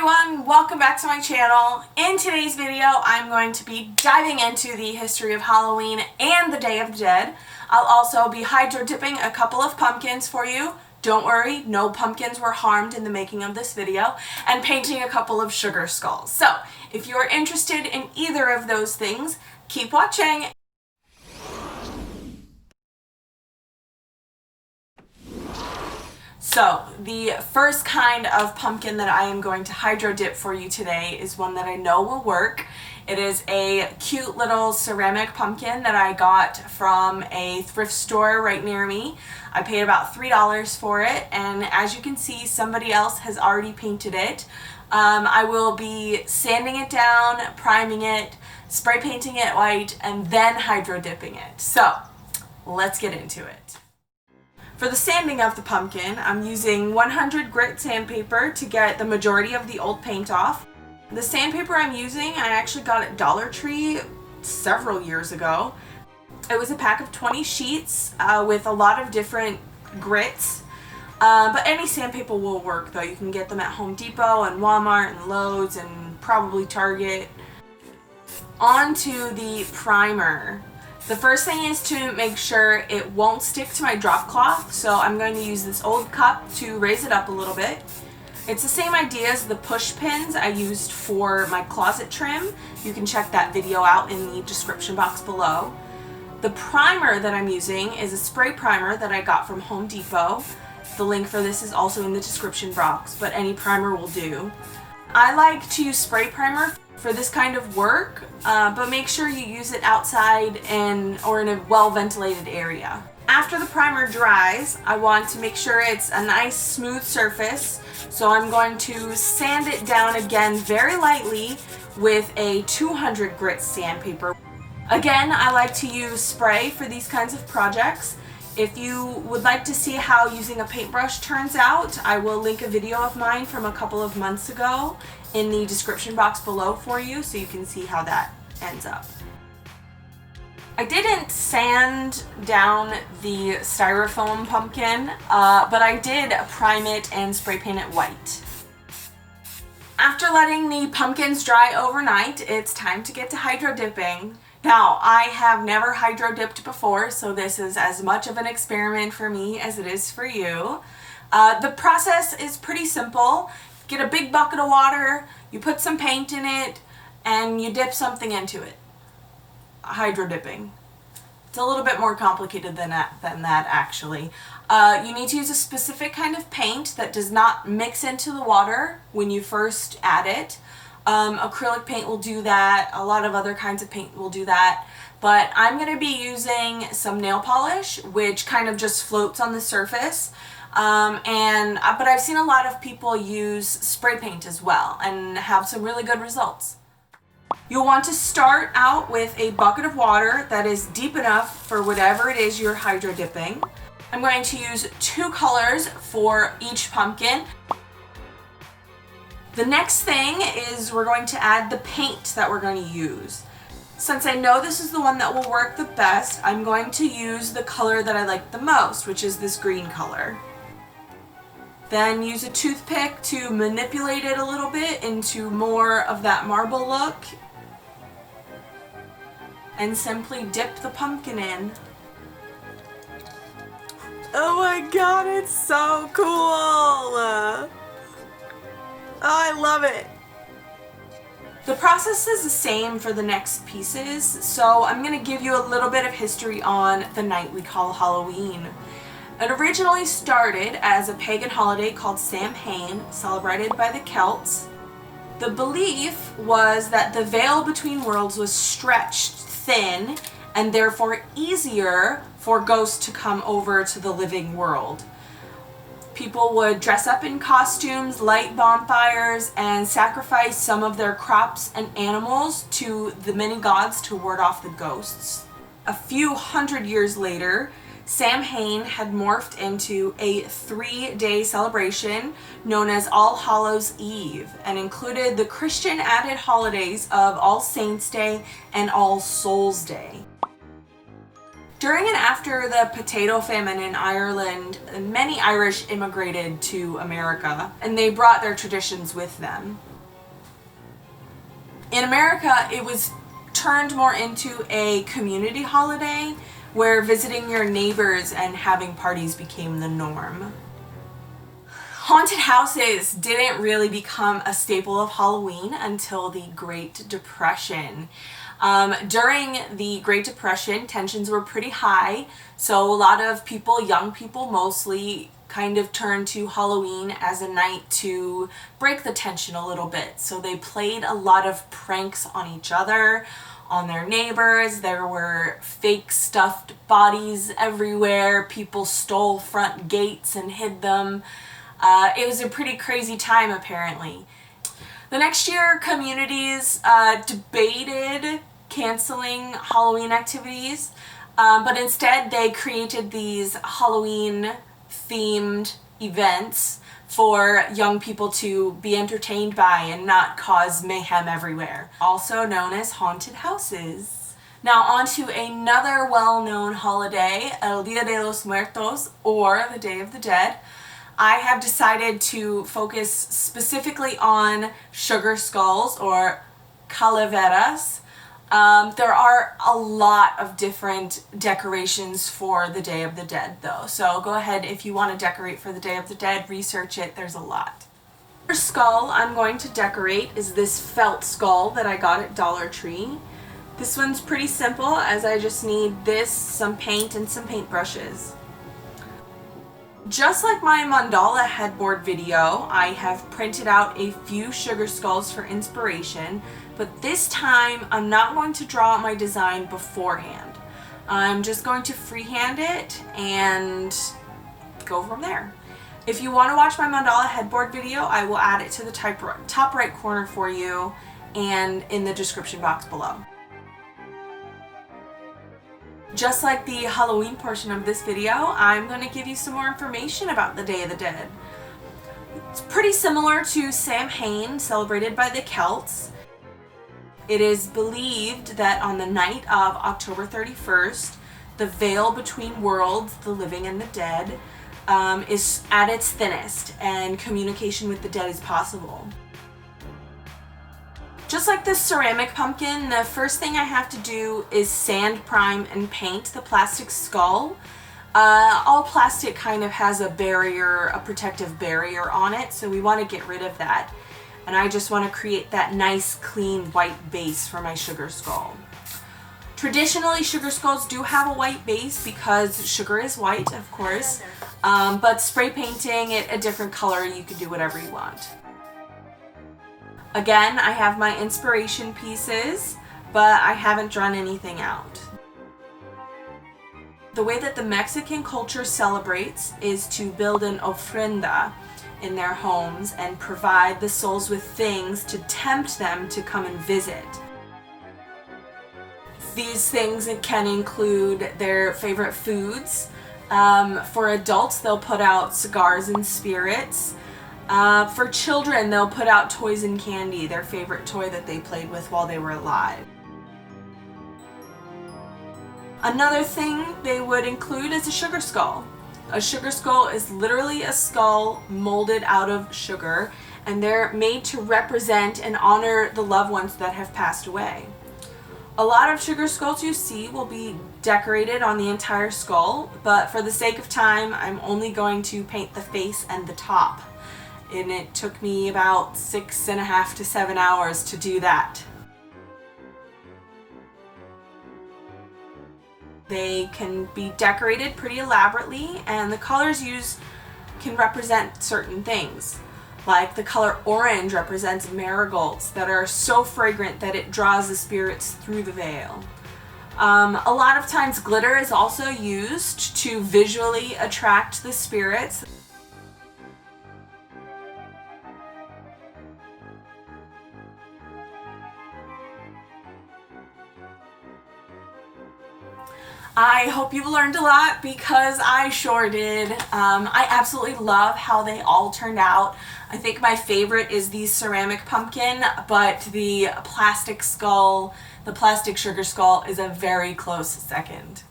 everyone, welcome back to my channel. In today's video, I'm going to be diving into the history of Halloween and the Day of the Dead. I'll also be hydro dipping a couple of pumpkins for you. Don't worry, no pumpkins were harmed in the making of this video, and painting a couple of sugar skulls. So, if you are interested in either of those things, keep watching. So, the first kind of pumpkin that I am going to hydro dip for you today is one that I know will work. It is a cute little ceramic pumpkin that I got from a thrift store right near me. I paid about $3 for it, and as you can see, somebody else has already painted it. I will be sanding it down, priming it, spray painting it white, and then hydro dipping it. So, let's get into it. For the sanding of the pumpkin, I'm using 100 grit sandpaper to get the majority of the old paint off. The sandpaper I'm using, I actually got at Dollar Tree several years ago. It was a pack of 20 sheets with a lot of different grits. But any sandpaper will work though. You can get them at Home Depot and Walmart and Lowe's and probably Target. On to the primer. The first thing is to make sure it won't stick to my drop cloth, so I'm going to use this old cup to raise it up a little bit. It's the same idea as the push pins I used for my closet trim. You can check that video out in the description box below. The primer that I'm using is a spray primer that I got from Home Depot. The link for this is also in the description box, but any primer will do. I like to use spray primer for this kind of work, but make sure you use it outside or in a well-ventilated area. After the primer dries, I want to make sure it's a nice smooth surface, so I'm going to sand it down again very lightly with a 200 grit sandpaper. Again, I like to use spray for these kinds of projects. If you would like to see how using a paintbrush turns out, I will link a video of mine from a couple of months ago in the description box below for you so you can see how that ends up. I didn't sand down the styrofoam pumpkin, but I did prime it and spray paint it white. After letting the pumpkins dry overnight, it's time to get to hydro dipping. Now, I have never hydro dipped before, so this is as much of an experiment for me as it is for you. The process is pretty simple. Get a big bucket of water, you put some paint in it, and you dip something into it. Hydro dipping. It's a little bit more complicated than that actually. You need to use a specific kind of paint that does not mix into the water when you first add it. Acrylic paint will do that, a lot of other kinds of paint will do that, but I'm going to be using some nail polish, which kind of just floats on the surface, but I've seen a lot of people use spray paint as well and have some really good results. You'll want to start out with a bucket of water that is deep enough for whatever it is you're hydro dipping. I'm going to use 2 colors for each pumpkin. The next thing is we're going to add the paint that we're going to use. Since I know this is the one that will work the best, I'm going to use the color that I like the most, which is this green color. Then use a toothpick to manipulate it a little bit into more of that marble look. And simply dip the pumpkin in. Oh my god, it's so cool! Oh, I love it! The process is the same for the next pieces, so I'm going to give you a little bit of history on the night we call Halloween. It originally started as a pagan holiday called Samhain, celebrated by the Celts. The belief was that the veil between worlds was stretched thin and therefore easier for ghosts to come over to the living world. People would dress up in costumes, light bonfires, and sacrifice some of their crops and animals to the many gods to ward off the ghosts. A few hundred years later, Samhain had morphed into a 3-day celebration known as All Hallows Eve and included the Christian added holidays of All Saints' Day and All Souls' Day. During and after the potato famine in Ireland, many Irish immigrated to America, and they brought their traditions with them. In America, it was turned more into a community holiday where visiting your neighbors and having parties became the norm. Haunted houses didn't really become a staple of Halloween until the Great Depression. During the Great Depression, tensions were pretty high, so a lot of people, young people mostly, kind of turned to Halloween as a night to break the tension a little bit. So they played a lot of pranks on each other, on their neighbors. There were fake stuffed bodies everywhere. People stole front gates and hid them. It was a pretty crazy time, apparently. The next year, communities debated canceling Halloween activities, but instead they created these Halloween-themed events for young people to be entertained by and not cause mayhem everywhere, also known as haunted houses. Now on to another well-known holiday, El Día de los Muertos, or the Day of the Dead. I have decided to focus specifically on sugar skulls, or calaveras. There are a lot of different decorations for the Day of the Dead though, so go ahead if you want to decorate for the Day of the Dead, research it, there's a lot. The first skull I'm going to decorate is this felt skull that I got at Dollar Tree. This one's pretty simple, as I just need this, some paint, and some paintbrushes. Just like my mandala headboard video, I have printed out a few sugar skulls for inspiration, but this time I'm not going to draw out my design beforehand. I'm just going to freehand it and go from there. If you want to watch my mandala headboard video, I will add it to the top right corner for you and in the description box below. Just like the Halloween portion of this video, I'm going to give you some more information about the Day of the Dead. It's pretty similar to Samhain, celebrated by the Celts. It is believed that on the night of October 31st, the veil between worlds, the living and the dead, is at its thinnest, and communication with the dead is possible. Just like this ceramic pumpkin, the first thing I have to do is sand, prime, and paint the plastic skull. All plastic kind of has a barrier, a protective barrier on it, so we want to get rid of that. And I just want to create that nice, clean, white base for my sugar skull. Traditionally, sugar skulls do have a white base because sugar is white, of course, but spray painting it a different color, you can do whatever you want. Again, I have my inspiration pieces, but I haven't drawn anything out. The way that the Mexican culture celebrates is to build an ofrenda in their homes and provide the souls with things to tempt them to come and visit. These things can include their favorite foods. For adults, they'll put out cigars and spirits. For children, they'll put out toys and candy, their favorite toy that they played with while they were alive. Another thing they would include is a sugar skull. A sugar skull is literally a skull molded out of sugar, and they're made to represent and honor the loved ones that have passed away. A lot of sugar skulls you see will be decorated on the entire skull, but for the sake of time, I'm only going to paint the face and the top. And it took me about 6.5 to 7 hours to do that. They can be decorated pretty elaborately, and the colors used can represent certain things. Like the color orange represents marigolds that are so fragrant that it draws the spirits through the veil. A lot of times glitter is also used to visually attract the spirits. I hope you learned a lot, because I sure did. I absolutely love how they all turned out. I think my favorite is the ceramic pumpkin, but the plastic skull, the plastic sugar skull, is a very close second.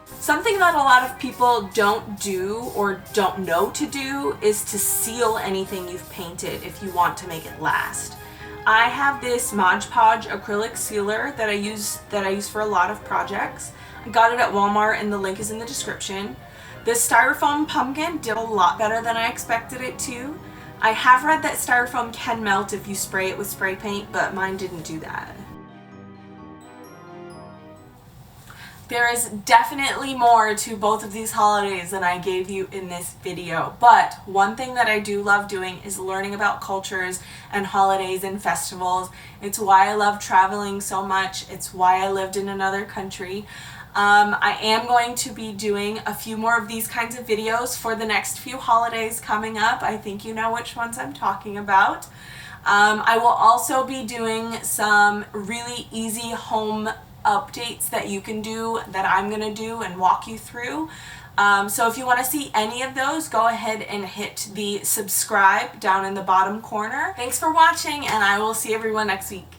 Something that a lot of people don't do or don't know to do is to seal anything you've painted if you want to make it last. I have this Mod Podge acrylic sealer that I use for a lot of projects. I got it at Walmart and the link is in the description. This styrofoam pumpkin did a lot better than I expected it to. I have read that styrofoam can melt if you spray it with spray paint, but mine didn't do that. There is definitely more to both of these holidays than I gave you in this video, but one thing that I do love doing is learning about cultures and holidays and festivals. It's why I love traveling so much. It's why I lived in another country. I am going to be doing a few more of these kinds of videos for the next few holidays coming up. I think you know which ones I'm talking about. I will also be doing some really easy home updates that you can do, that I'm gonna do and walk you through. So if you want to see any of those, go ahead and hit the subscribe down in the bottom corner. Thanks for watching, and I will see everyone next week.